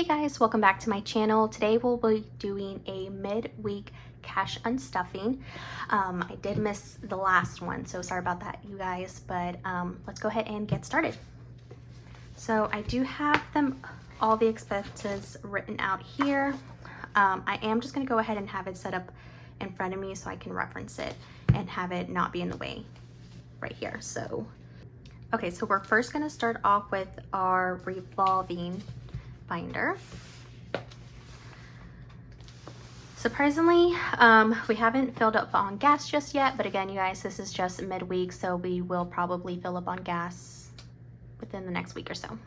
Hey guys, welcome back to my channel. Today we'll be doing a mid-week cash unstuffing. I did miss the last one, so sorry about that, you guys, but let's go ahead and get started. So I do have all the expenses written out here. I am just going to go ahead and have it set up in front of me so I can reference it and have it not be in the way right here. So okay, so we're first going to start off with our revolving binder. Surprisingly, we haven't filled up on gas just yet, but again, you guys, this is just midweek, so we will probably fill up on gas within the next week or so.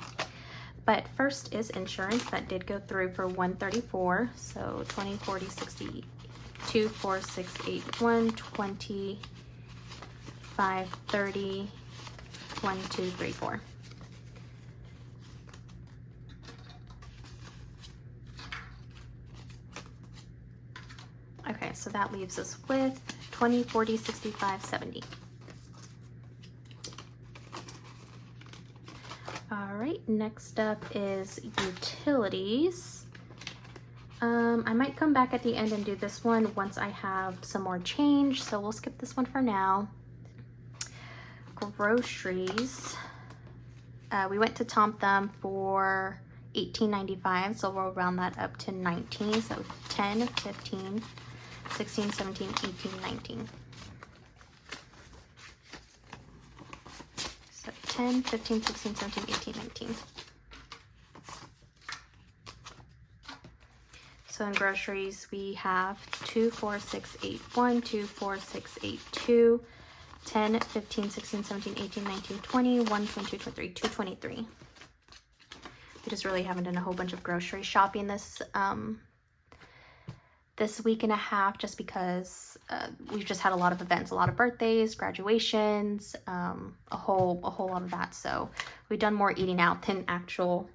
But first is insurance. That did go through for $134, so 20, 40, 60, 2, 4, 6, 8, 1, 20, 5, 30, 1, 2, 3, 4. Okay, so that leaves us with 20, 40, 65, 70. All right, next up is utilities. I might come back at the end and do this one once I have some more change, so we'll skip this one for now. Groceries. We went to Tom Thumb for $18.95, so we'll round that up to 19, so 10, 15, 16, 17, 18, 19. So 10, 15, 16, 17, 18, 19. So in groceries, we have 2, 4, 6, 8, 1, 2, 4, 6, 8, 2, 10, 15, 16, 17, 18, 19, 20, 1, 22, 23, 223. We just really haven't done a whole bunch of grocery shopping this week and a half, just because we've just had a lot of events, a lot of birthdays, graduations, a whole lot of that. So we've done more eating out than actual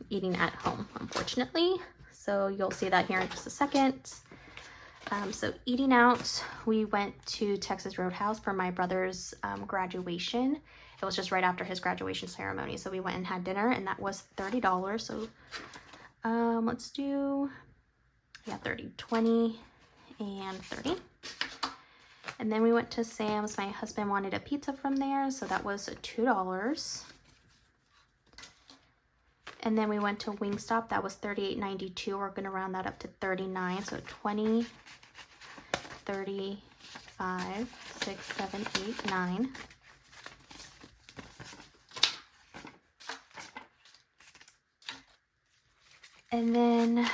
eating at home, unfortunately. So you'll see that here in just a second. So eating out, we went to Texas Roadhouse for my brother's graduation. It was just right after his graduation ceremony. So we went and had dinner, and that was $30. So let's do, yeah, 30, 20, and 30. And then we went to Sam's. My husband wanted a pizza from there, so that was $2. And then we went to Wingstop. That was $38.92. We're gonna round that up to 39. So 20, 30, 5, 6, 7, 8, 9. And then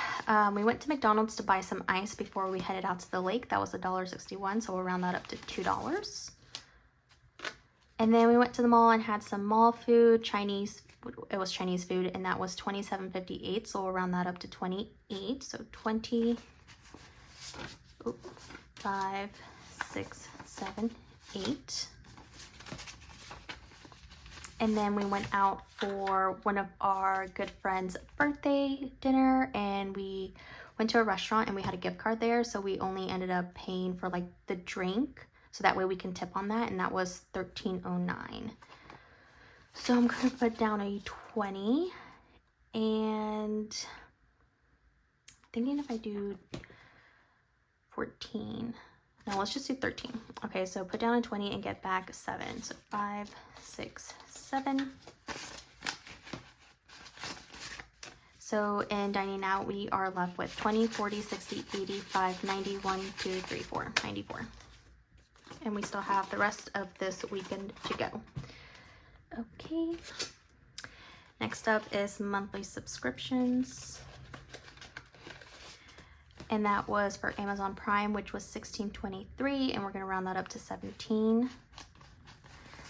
we went to McDonald's to buy some ice before we headed out to the lake. That was $1.61, so we'll round that up to $2. And then we went to the mall and had some mall food, Chinese. It was Chinese food, and that was $27.58, so we'll round that up to 28. So 20, 5, 6, 7, 8. And then we went out for one of our good friends' birthday dinner, and we went to a restaurant and we had a gift card there, so we only ended up paying for like the drink, so that way we can tip on that, and that was $13.09. So I'm gonna put down a 20, and thinking if I do 14, no, let's just do 13. Okay, so put down a 20 and get back 7. So 5, 6, 7. So in dining out, we are left with 20, 40, 60, 85, 90, 1, 2, 3, 4, 94. And we still have the rest of this weekend to go. Okay. Next up is monthly subscriptions. And that was for Amazon Prime, which was $16.23, and we're gonna round that up to 17.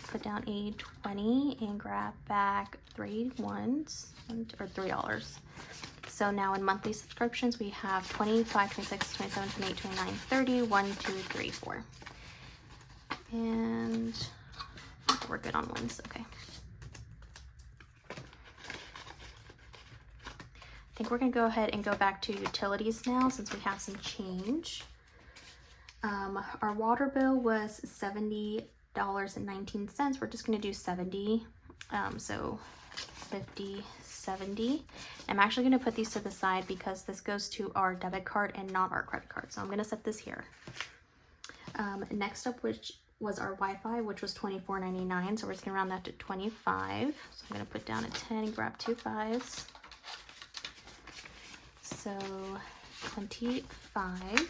Put down a 20 and grab back $3. So now in monthly subscriptions, we have 25, 26, 27, 28, 29, 30, 1, 2, 3, 4. And we're good on ones, okay. I think we're gonna go ahead and go back to utilities now since we have some change. Our water bill was $70.19. We're just gonna do 70. So 50, $2.70. I'm actually going to put these to the side because this goes to our debit card and not our credit card. So I'm going to set this here. Next up, which was our Wi-Fi, which was $24.99. So we're just going to round that to 25. So I'm going to put down a 10 and grab 2 5s. So 25.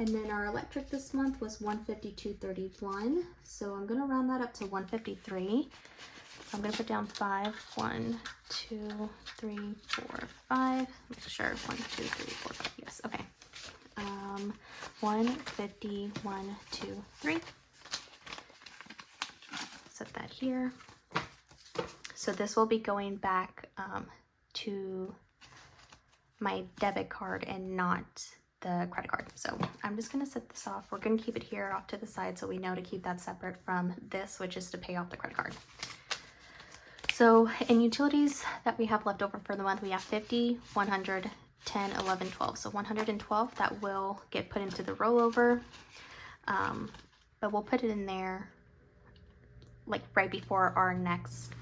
And then our electric this month was $152.31. So I'm going to round that up to $153. I'm going to put down 5. 1, 2, 3, 4, 5. Make sure 1, 2, 3, 4, 5. Yes. Okay. 150, 1, 2, 3. Set that here. So this will be going back to my debit card and not the credit card. So I'm just going to set this off. We're going to keep it here off to the side so we know to keep that separate from this, which is to pay off the credit card. So in utilities that we have left over for the month, we have 50, 100, 10, 11, 12. So 112 that will get put into the rollover, but we'll put it in there like right before our next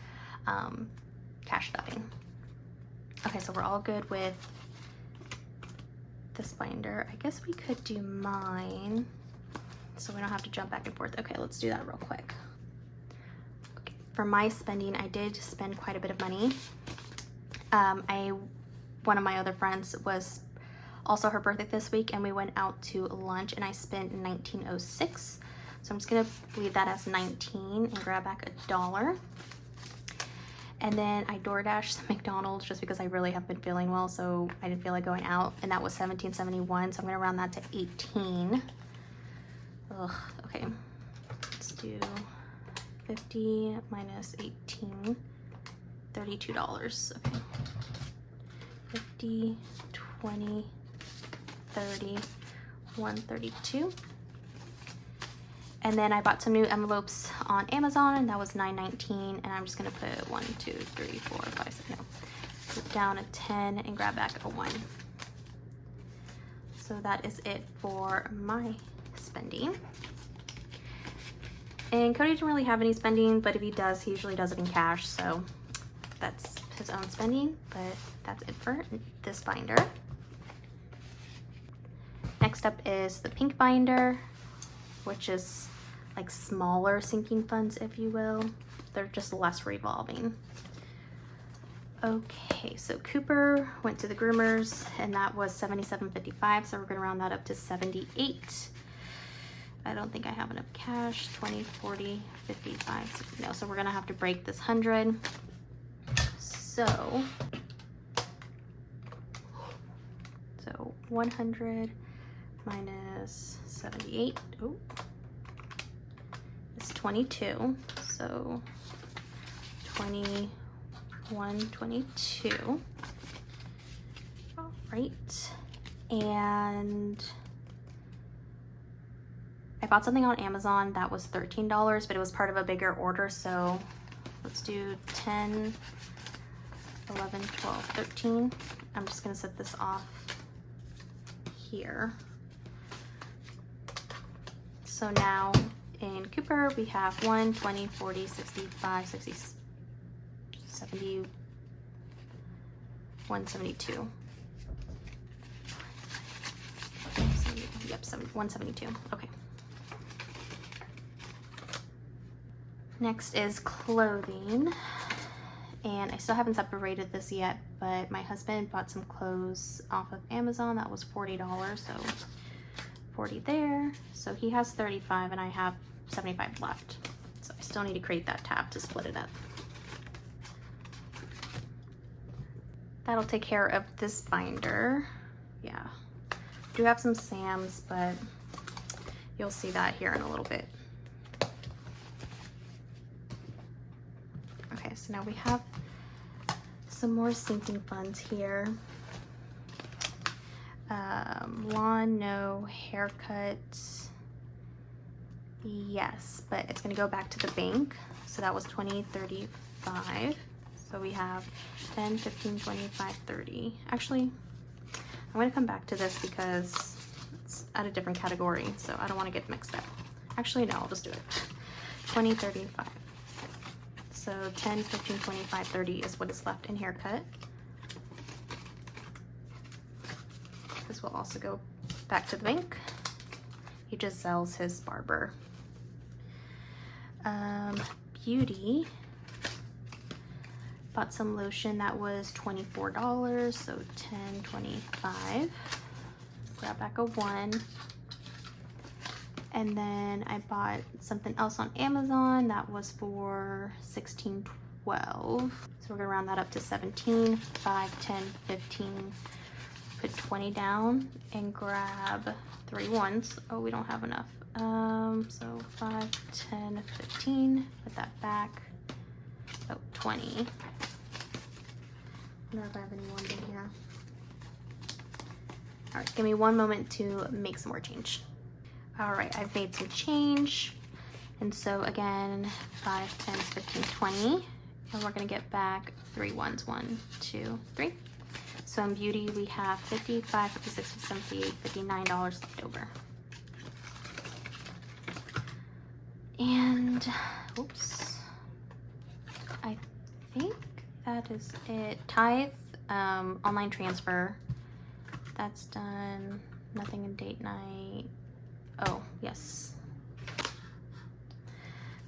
cash stuffing. Okay, so we're all good with this binder. I guess we could do mine so we don't have to jump back and forth. Okay, let's do that real quick. Okay, for my spending, I did spend quite a bit of money. One of my other friends was also her birthday this week, and we went out to lunch and I spent $19.06. So I'm just gonna leave that as 19 and grab back $1. And then I DoorDashed some McDonald's just because I really have been feeling well, so I didn't feel like going out, and that was $17.71. So I'm gonna round that to 18. Ugh, okay. Let's do 50 minus 18, $32. Okay. 50, 20, 30, 132. And then I bought some new envelopes on Amazon, and that was $9.19. And I'm just gonna put 1, 2, 3, 4, 5, 6, no. Put down a 10 and grab back a 1. So that is it for my spending. And Cody didn't really have any spending, but if he does, he usually does it in cash. So that's his own spending, but that's it for this binder. Next up is the pink binder, which is like smaller sinking funds, if you will. They're just less revolving. Okay, so Cooper went to the groomers, and that was $77.55, so we're gonna round that up to 78. I don't think I have enough cash. 20, 40, 55, 60, no, so we're gonna have to break this 100. So 100 minus 78, oh, is 22. So 21, 22. All right. And I bought something on Amazon that was $13, but it was part of a bigger order. So let's do 10, 11, 12, 13. I'm just gonna set this off here. So now in Cooper, we have 1, 20, 40, 65, 60, 70, 172. Yep, 172. Okay. Next is clothing. And I still haven't separated this yet, but my husband bought some clothes off of Amazon. That was $40, so 40 there. So he has 35 and I have 75 left. So I still need to create that tab to split it up. That'll take care of this binder. Yeah. I do have some Sam's, but you'll see that here in a little bit. Okay, so now we have some more sinking funds here. Lawn, no. Haircut, yes, but it's gonna go back to the bank. So that was 20, 35. So we have 10, 15, 25, 30. Actually, I'm gonna come back to this because it's at a different category, so I don't wanna get mixed up. Actually, no, I'll just do it. 20, 35. So 10, 15, 25, 30 is what is left in haircut. This will also go back to the bank. He just sells his barber. Beauty. Bought some lotion that was $24, so 10, 25. Grab back a 1. And then I bought something else on Amazon that was for $16.12. So we're gonna round that up to 17, 5, 10, 15. Put 20 down and grab 3 ones. Oh, we don't have enough. So 5, 10, 15. Put that back. Oh, 20. I wonder if I have any ones in here. All right, give me one moment to make some more change. All right, I've made some change. And so again, 5, 10, 15, 20. And we're gonna get back 3 ones. 1, 2, 3. So in beauty, we have $55, $56, $58, $59 left over. And, oops, I think that is it. Tithe, online transfer, that's done. Nothing in date night. Oh, yes.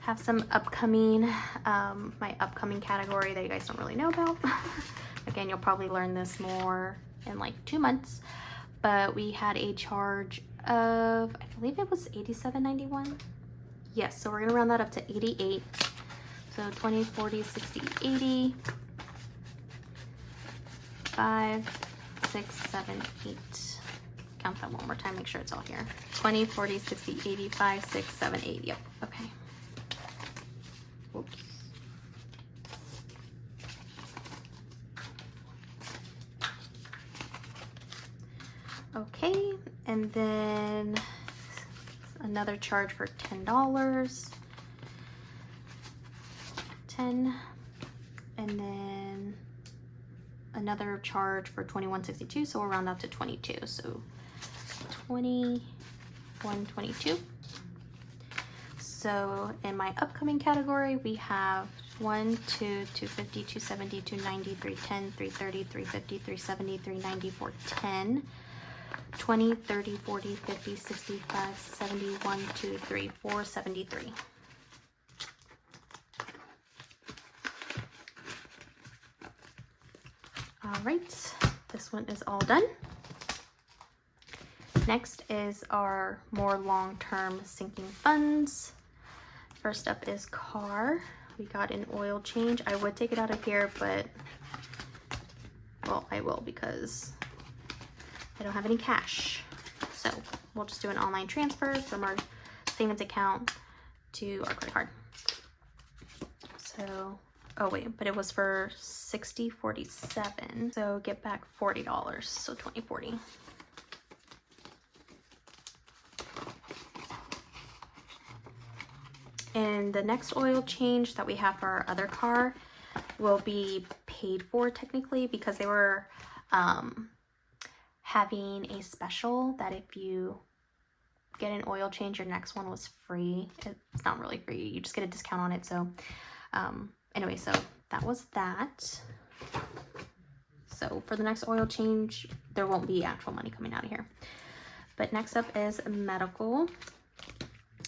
Have some upcoming, my upcoming category that you guys don't really know about. Again, you'll probably learn this more in like 2 months, but we had a charge of, I believe it was $87.91. Yes, so we're gonna round that up to 88. So 20, 40, 60, 80, 5, 6, 7, 8. Count that one more time, make sure it's all here. 20, 40, 60, 80, 5, 6, 7, 8. Yep, okay. Oops. Okay, and then another charge for $10. 10, and then another charge for $21.62, so we'll round up to 22. So 21.22. So in my upcoming category, we have 1, 2, 250, 270, 290, 310, 330, 350, 370, 390, 410. 20, 30, 40, 50, 65, 70, 1, 2, 3, 4, 73. All right, this one is all done. Next is our more long-term sinking funds. First up is car. We got an oil change. I would take it out of here, but, well, I will because I don't have any cash. So we'll just do an online transfer from our savings account to our credit card. So, oh wait, but it was for $60.47. So get back $40, so $20.40. And the next oil change that we have for our other car will be paid for technically because they were having a special that if you get an oil change, your next one was free. It's not really free, you just get a discount on it. So anyway, so that was that. So for the next oil change, there won't be actual money coming out of here. But next up is medical.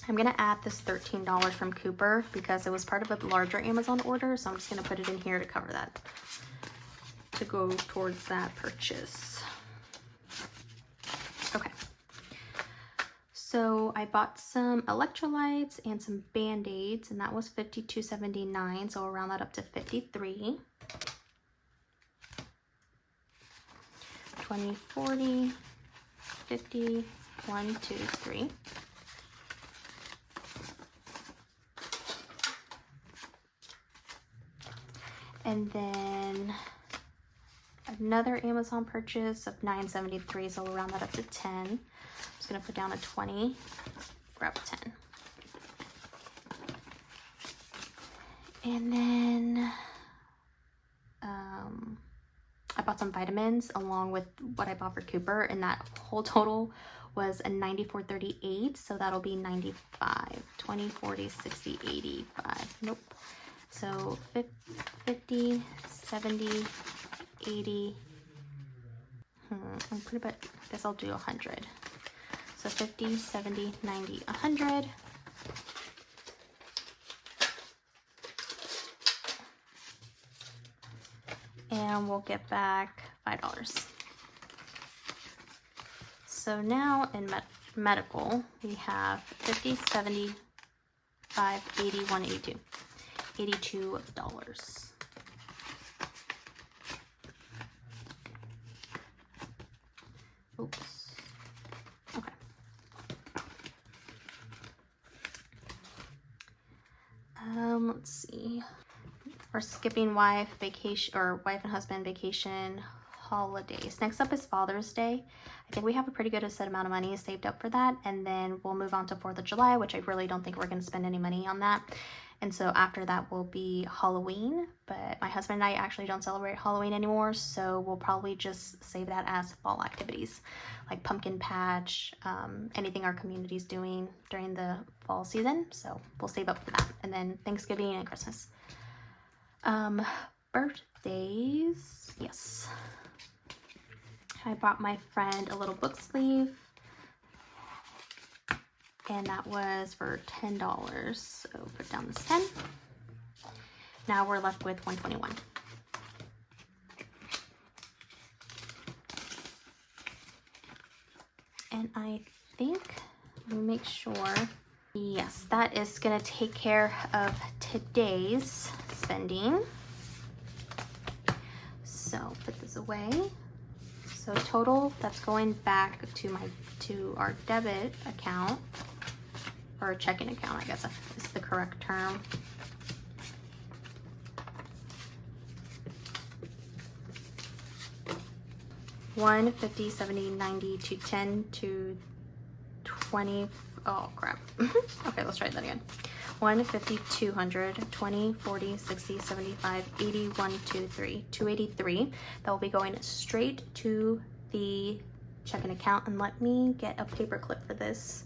I'm gonna add this $13 from Cooper because it was part of a larger Amazon order. So I'm just gonna put it in here to cover that, to go towards that purchase. Okay. So I bought some electrolytes and some Band-Aids, and that was $52.79. So I'll round that up to $53. 20, 40, 50, 1, 2, 3. And then another Amazon purchase of $9.73, so we'll round that up to 10. I'm just gonna put down a 20, grab a 10. And then I bought some vitamins along with what I bought for Cooper, and that whole total was a $94.38, so that'll be $95. 20, 40, 60, 85. Nope. So 50, 70, 80. I'm pretty, but I guess I'll do 100. So 50, 70, 90, 100. And we'll get back $5. So now in medical, we have 50, 70, 5, 80, 182. $82. Oops. Okay. Let's see. We're skipping wife vacation, or wife and husband vacation holidays. Next up is Father's Day. I think we have a pretty good set amount of money saved up for that, and then we'll move on to 4th of July, which I really don't think we're going to spend any money on that. And so after that will be Halloween, but my husband and I actually don't celebrate Halloween anymore, so we'll probably just save that as fall activities, like pumpkin patch, anything our community's doing during the fall season. So we'll save up for that, and then Thanksgiving and Christmas. Birthdays, yes. I bought my friend a little book sleeve, and that was for $10. So put down this 10. Now we're left with $121. And I think, let me make sure. Yes, that is gonna take care of today's spending. So put this away. So total, that's going back to our debit account, or checking account, I guess is the correct term. $1, $50, $70, $90, $210, $220. Oh crap. Okay, let's try that again. 150, 200, 20, 40, 60, 75, 80, 1, 2, 3, 283. That will be going straight to the checking account. And let me get a paper clip for this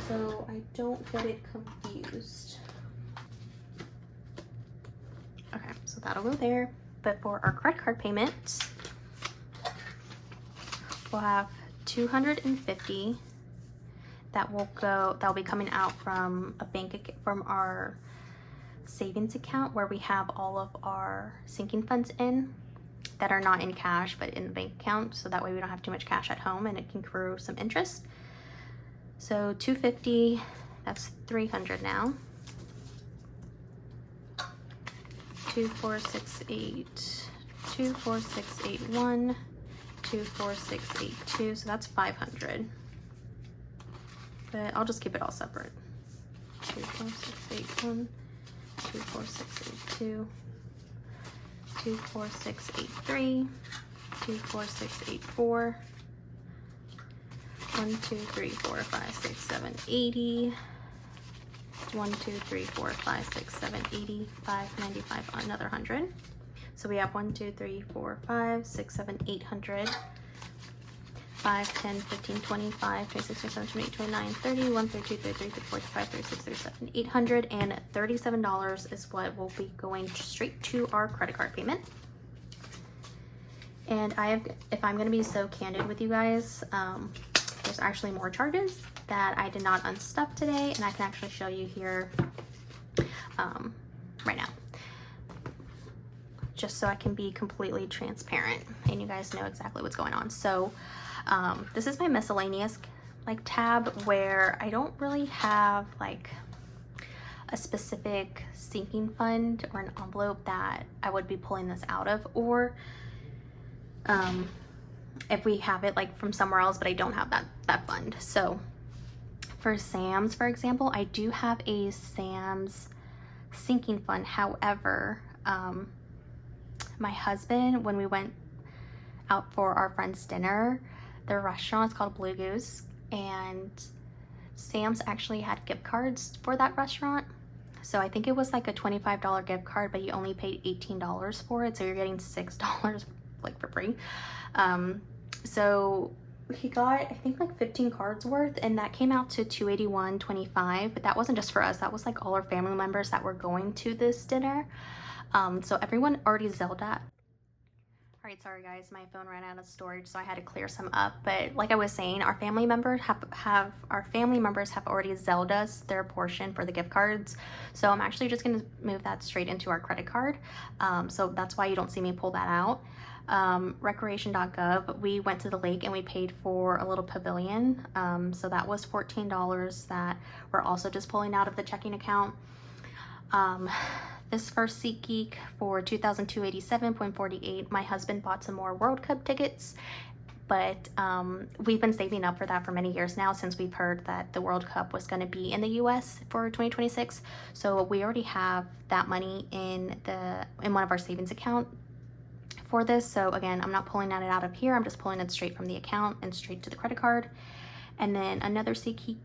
so I don't get it confused. Okay, so that'll go there. But for our credit card payments, we'll have 250. That'll be coming out from from our savings account, where we have all of our sinking funds in that are not in cash but in the bank account, so that way we don't have too much cash at home and it can accrue some interest. So 250, that's 300 now. 24668, 24681, 24682, so that's 500. But I'll just keep it all separate. 24681, 24682, 24683, 24684, 1, 2, 3, 4, 5, 6, 7, 80. 1, 2, 3, 4, 5, 6, 7, 80, 5, 95, another 100. So we have 1, 2, 3, 4, 5, 6, 7, 800. 5, 10, 15, 25, 26, 27, 28, 29, 30, 1, 32, 33, 34, 35, 36, 37, $837 is what will be going straight to our credit card payment. And if I'm going to be so candid with you guys, there's actually more charges that I did not unstuff today, and I can actually show you here right now, just so I can be completely transparent and you guys know exactly what's going on. So this is my miscellaneous tab, where I don't really have a specific sinking fund or an envelope that I would be pulling this out of, or if we have it from somewhere else, but I don't have that fund. So for Sam's, for example, I do have a Sam's sinking fund. However, my husband, when we went out for our friend's dinner, the restaurant is called Blue Goose, and Sam's actually had gift cards for that restaurant. So I think it was like a $25 gift card, but you only paid $18 for it, so you're getting $6 for free. So he got, I think, like 15 cards worth, and that came out to $281.25. But that wasn't just for us, that was like all our family members that were going to this dinner. So everyone already Zelda. All right, sorry guys, my phone ran out of storage, so I had to clear some up. But like I was saying, our family members have already Zelda's their portion for the gift cards. So I'm actually just gonna move that straight into our credit card. So that's why you don't see me pull that out. Recreation.gov, we went to the lake and we paid for a little pavilion. So that was $14 that we're also just pulling out of the checking account. This first SeatGeek for $2,287.48. My husband bought some more World Cup tickets, but we've been saving up for that for many years now, since we've heard that the World Cup was going to be in the US for 2026. So we already have that money in one of our savings account for this. So again, I'm not pulling that out of here, I'm just pulling it straight from the account and straight to the credit card. And then another SeatGeek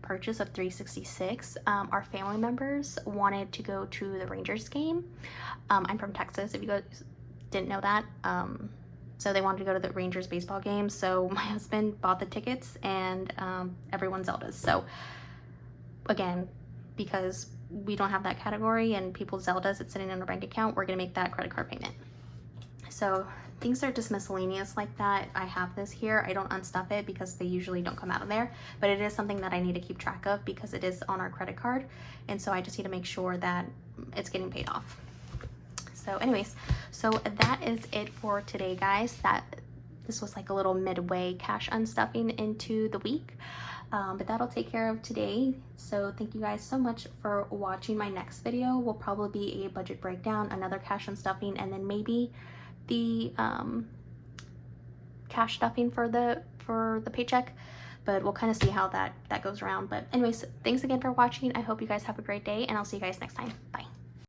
purchase of $366. Our family members wanted to go to the Rangers game. I'm from Texas, if you guys didn't know that. So they wanted to go to the Rangers baseball game. So my husband bought the tickets, and everyone Zelda's. So again, because we don't have that category and people Zelda's, it's sitting in our bank account, we're gonna make that credit card payment. So things are just miscellaneous like that. I have this here. I don't unstuff it because they usually don't come out of there, but it is something that I need to keep track of because it is on our credit card. And so I just need to make sure that it's getting paid off. So anyways, so that is it for today, guys. This was like a little midway cash unstuffing into the week. But that'll take care of today. So thank you guys so much for watching. My next video will probably be a budget breakdown, another cash unstuffing, and then maybe the cash stuffing for the paycheck. But we'll kind of see how that goes around. But anyways, thanks again for watching. I hope you guys have a great day, and I'll see you guys next time. Bye.